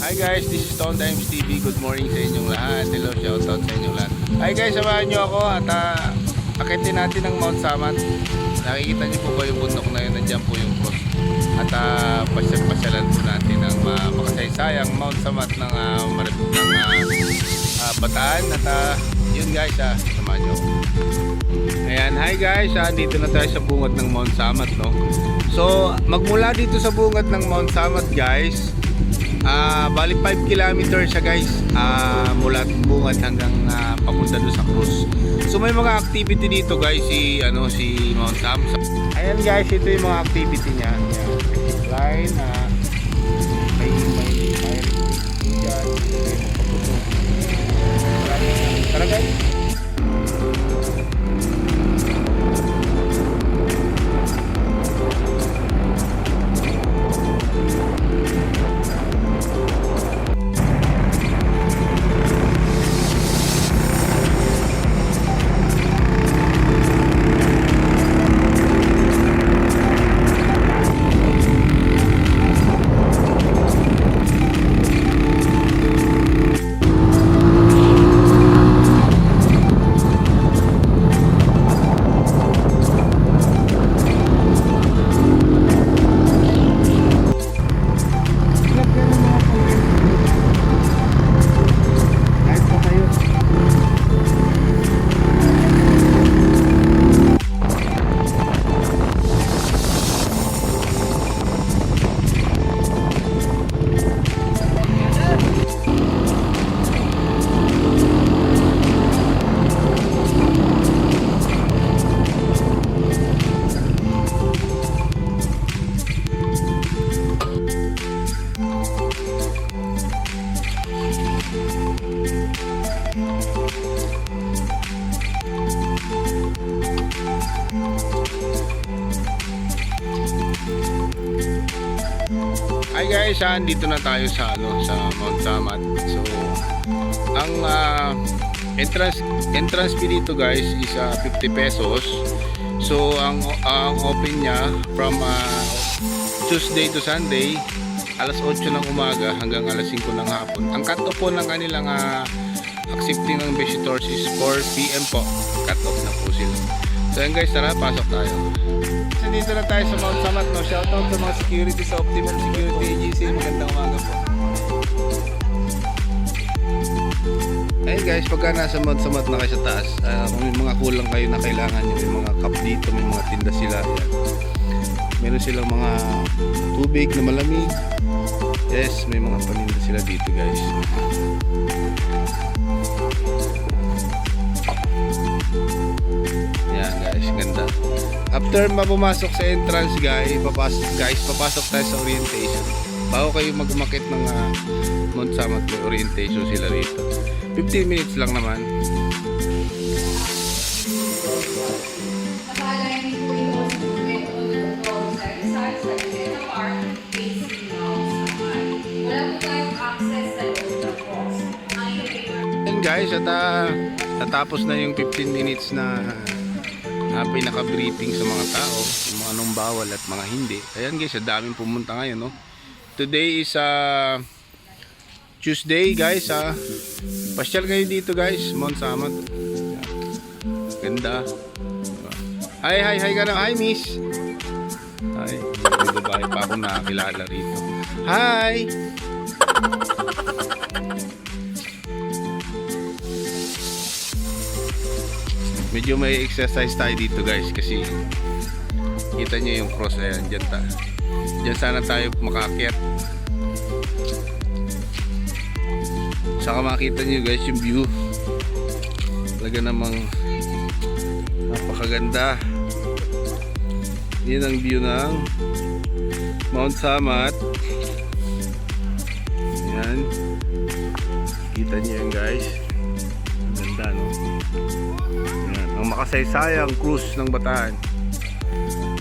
Hi guys, this is Stone Times TV. Good morning sa inyong lahat. Hello, shoutout sa inyong lahat. Hi guys, samahan nyo ako at akitin natin ang Mount Samat. Nakikita nyo po ba yung bundok na yun? Nandiyan po yung cross. At pasyalan po natin ang makasaysayang Mount Samat ng Bataan. At yun guys, samahan nyo. Ayan, hi guys, dito na tayo sa bungad ng Mount Samat, no? So, magmula dito sa bungad ng Mount Samat guys, bali 5 kilometers siya guys, mula bungad hanggang papunta doon sa cruise. So may mga activity dito guys, si Mount Samat. Ayan guys, ito yung mga activity niya. Line, may dyan. Tara guys. Hi guys, dito na tayo sa Mount Samat. So, ang entrance fee dito guys is 50 pesos. So, ang open niya from Tuesday to Sunday, alas 8 ng umaga hanggang alas 5 ng hapon. Ang cut-off po ng kanilang accepting ng visitors is 4 PM po. Cut-off na po sila. So yan guys, tara, pasok tayo. So dito na tayo sa Mount Samat, no? Shoutout sa mga security sa Optimum Security Agency. Magandang umaga po. Ayun guys, pagka nasa Mount Samat na kayo sa taas, kung may mga kulang kayo na kailangan nyo, may mga cup dito, may mga tinda sila. Yan. Meron silang mga tubig na malamig. Yes, may mga paninda sila dito guys. Yan guys, ganda. After mapumasok sa entrance guys, papasok tayo sa orientation. Bago kayo magumakit ng Mount Samat, may orientation sila rito. 15 minutes lang naman. Yan guys, at natapos na yung 15 minutes na pinaka-briefing sa mga tao, kung anong bawal at mga hindi. Ayan guys, daming pumunta ngayon, no? Today is Tuesday guys, pasyal kayo dito guys, Mount Samat. Ganda. Hi ka na. Hi miss. Hi. May babae pa akong nakakilala rito. Hi. Medyo may exercise tayo dito guys, kasi kita nyo yung cross. Ayan, dyan sana tayo makaakyat. Saka makita nyo guys yung view. Talaga namang napakaganda. Yan ang view ng Mount Samat. Ayan, kita nyo yan guys. Ganda, no? Ayan, ang makasaysayang cruise ng Bataan.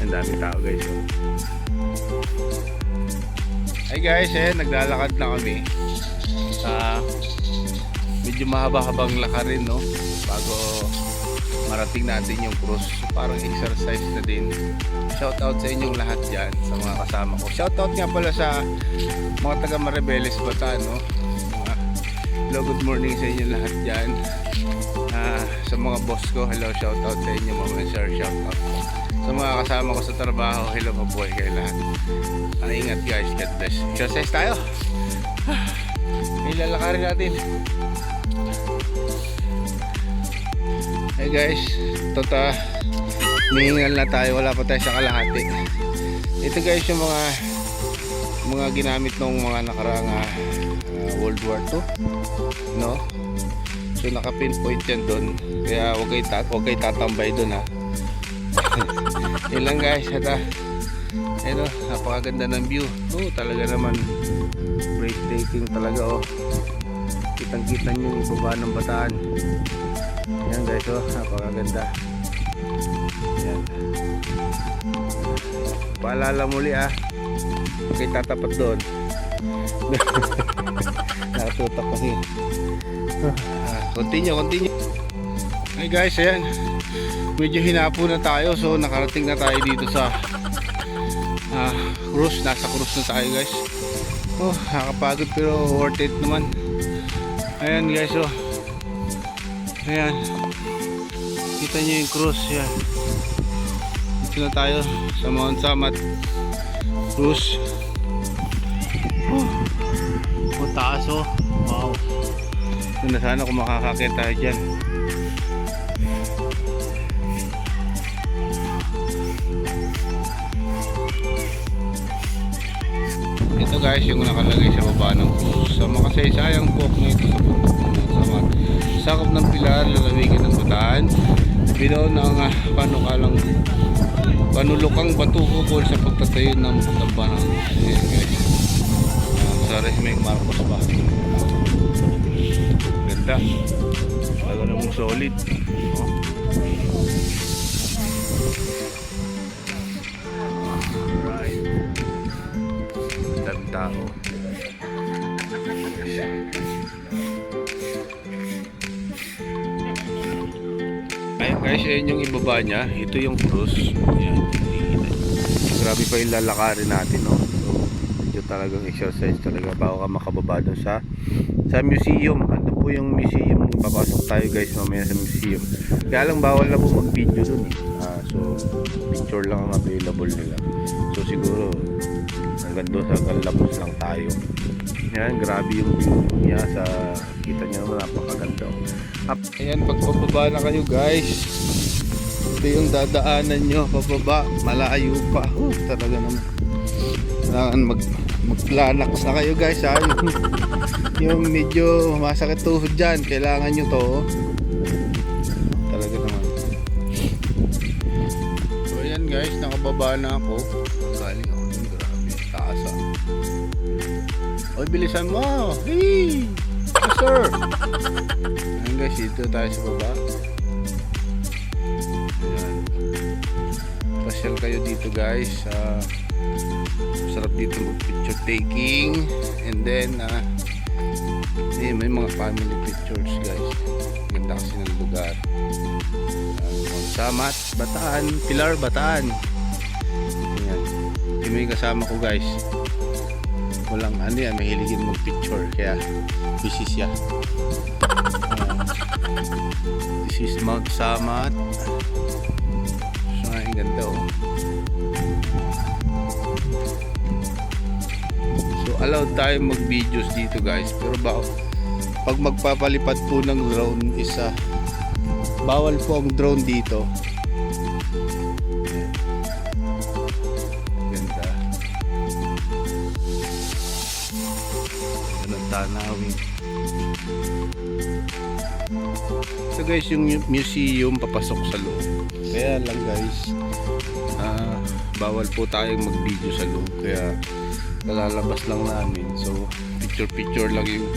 Ang daming tao guys. Hi guys, naglalakad na kami sa medyo mahaba-habang lakarin, no? Bago marating natin yung cruise. So, parang exercise na din. Shout out sa inyong lahat dyan, sa mga kasama ko. Shout out nga pala sa mga taga Maribeles Bataan, no? Hello, good morning sa inyo lahat dyan. Sa mga boss ko, hello, shout out sa inyo mga sir, shout out. Sa mga kasama ko sa trabaho, hello, mabuhay kayo lahat. Ingat guys, God bless. Exercise tayo. Ilalakarin natin. Hey guys, mihingal na tayo, wala pa tayo sa kalahati. Ito guys yung mga ginamit ng mga nakaraang World War II, no? So naka-pinpoint yan doon, kaya huwag kayo tatambay doon, ha. Yun lang guys, at ayun, napakaganda ng view. Talaga naman breathtaking talaga, kitang-kita nyo yung baba ng Bataan. Yan guys, napakaganda. Yan. Paalala muli, huwag kayo tatapat doon. Nakatutak kasi. Continue. Hey guys, ayan, medyo hinapo na tayo, so nakarating na tayo dito sa cruise. Nasa cruise na tayo guys. Nakakapagod pero worth it naman. Ayan guys, ayan, kita nyo yung cruise. Yan, dito na tayo sa Mount Samat cruise. Taas, wow. Doon na sana kung makakakit tayo dyan. Ito guys yung nakalagay sa baba ng cruise. Sa makasaysayang walk na ito sa bundok ng Mount Samat, sakop ng pilar, lalawigan ng Bataan, binaw ng panulukang batuhukol sa pagtatayo ng Batambangan. Ayan guys, sa Resmeng Marcos ba? Ganda, talaga namang solid. Right, daming tao. Ayun guys, ayan yung ibaba niya. Ito yung cruise. Ayan, grabe pa yung lalakarin natin, no? So talagang exercise talaga bago ka makababa dun sa museum. Ano po yung museum, papasok tayo guys mamaya sa museum. Kaya lang bawal na po mag video dun, so picture lang ang available nila. So siguro hanggang doon sa kalabos lang tayo. Yan, grabe yung view niya, sa kita niya naman, napakaganda. Ayan, pag pababa na kayo guys, ito yung dadaanan nyo pababa, malayo pa. Talaga naman kailangan mag-planax na kayo guys, yung medyo masakit tuhod dyan, kailangan nyo to, talaga naman. So ayan guys, nakababa na ako, galing ako dun, grabe taas. Oy, bilisan mo, hey, yes sir. Ayan guys, dito tayo sa baba. Ayan, pasyal kayo dito guys. Sarap dito mag picture taking, and then may mga family pictures guys. Ganda kasi ng lugar. Mount Samat, Bataan, Pilar, Bataan. Ayan, yung may kasama ko guys, walang mahilig mag picture, kaya busy siya. This is Mount Samat. So ang ganda, So allowed tayo mag videos dito guys, pero pag magpapalipad po ng drone bawal po ang drone dito. Ganda. Ganun tanawin. So guys, yung museum papasok sa loob. Kaya lang guys, bawal po tayong mag video sa loob, kaya nalalabas lang namin. So picture lang yung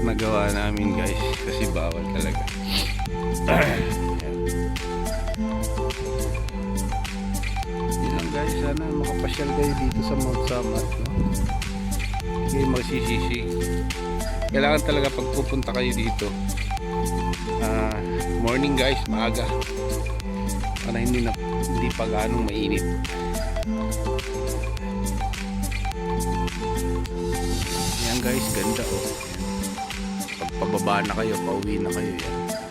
nagawa namin guys, kasi bawal talaga. Yun lang guys, sana makapasyal kayo dito sa Mount Samat, no? Hindi kayo magsisisi. Kailangan talaga pag pupunta kayo dito, morning guys, maaga. Para hindi pa ganong mainit. Yan guys, ganda oh. Pag pababa na kayo, pauwi na kayo yan.